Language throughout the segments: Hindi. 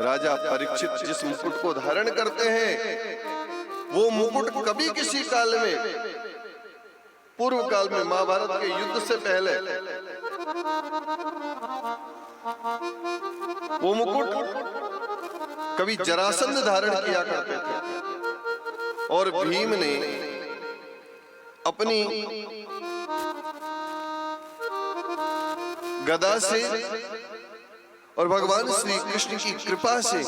राजा परीक्षित जिस मुकुट को धारण करते हैं, वो मुकुट कभी किसी काल में, पूर्व काल में महाभारत के युद्ध से पहले, वो मुकुट कभी जरासंध धारण किया करते थे। और भीम ने अपनी गदा से और भगवान श्री कृष्ण की कृपा से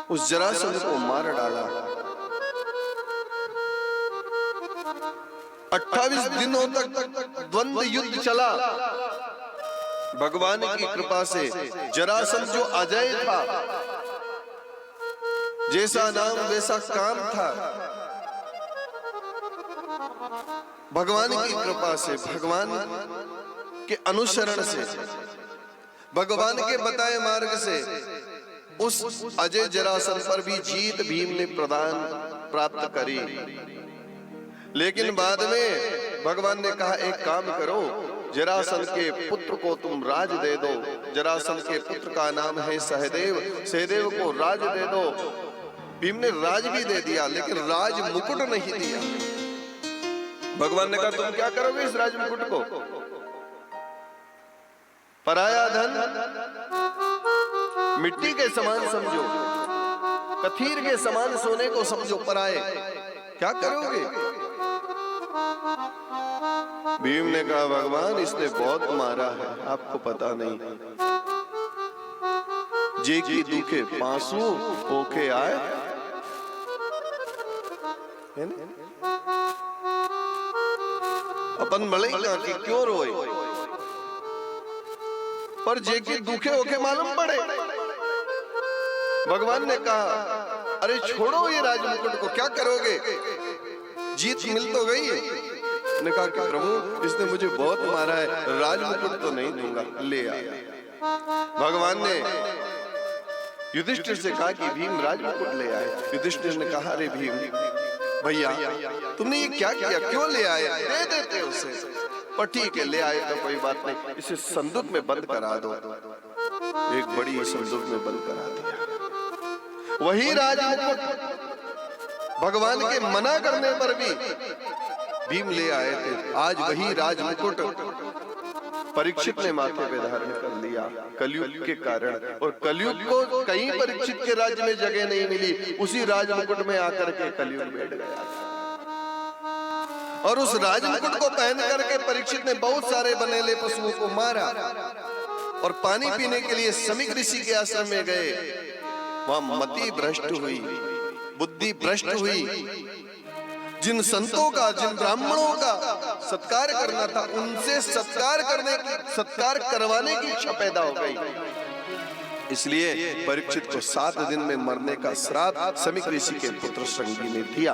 उस जरासंध को मार डाला। 28 दिनों तक द्वंद्व युद्ध चला। भगवान की कृपा से जरासंध जो अजय था, जैसा नाम वैसा काम था, भगवान की कृपा से, भगवान के अनुसरण से, भगवान के बताए मार्ग से उस अजय जरासंध पर भी जीत भीम ने प्राप्त करी। लेकिन बाद में भगवान ने कहा, एक काम करो, जरासंध के पुत्र को तुम राज दे दो। जरासंध के पुत्र का नाम है सहदेव, सहदेव को राज दे दो। भीम ने राज भी दे दिया, लेकिन राज मुकुट नहीं दिया। भगवान ने कहा, तुम क्या करोगे इस राज मुकुट को? पराया धन मिट्टी के समान समझो, कथीर के समान सोने को समझो पराये, क्या करोगे? भीम ने कहा, भगवान इसने बहुत मारा है, आपको पता नहीं। जे की दुखे पांसू होके आए, अपन भले ही क्यों रोए, पर जे की दुखे होके मालूम पड़े। भगवान ने कहा, अरे छोड़ो ये राजमुकुट को, क्या करोगे? जीत मिल तो गई है। ने कहा कि प्रभु इसने मुझे बहुत मारा है, राजमुकुट तो नहीं दूंगा, ले आया। भगवान ने युधिष्ठिर से कहा कि भीम राजमुकुट ले आए। युधिष्ठिर ने कहा, अरे भीम भैया तुमने ये क्या किया, क्यों ले आए? दे देते उसे, पर ठीक है ले आए तो कोई बात नहीं, इसे संदूक में बंद करा दो। एक बड़ी संदूक में बंद करा दिया। वही राजमुकुट भगवान के मना करने पर भी भीम ले आए थे। आज वही राजमुकुट परीक्षित ने माथे पे धारण कर लिया कलयुग के कारण, और कलयुग को कहीं परीक्षित के राज्य में जगह नहीं मिली, उसी राजमुकुट में आकर के कलयुग बैठ गया। और उस राजमुकुट को पहन करके परीक्षित ने बहुत सारे बनेले पशुओं को मारा, और पानी पीने के लिए समीक ऋषि के आश्रम में गए। वहां मति भ्रष्ट हुई, बुद्धि भ्रष्ट हुई। जिन संतों का, जिन ब्राह्मणों का सत्कार करना था, उनसे सत्कार करवाने की इच्छा पैदा हो गई। इसलिए परीक्षित को 7 दिन में मरने का श्राप समीक ऋषि के पुत्र श्रृंगी ने दिया।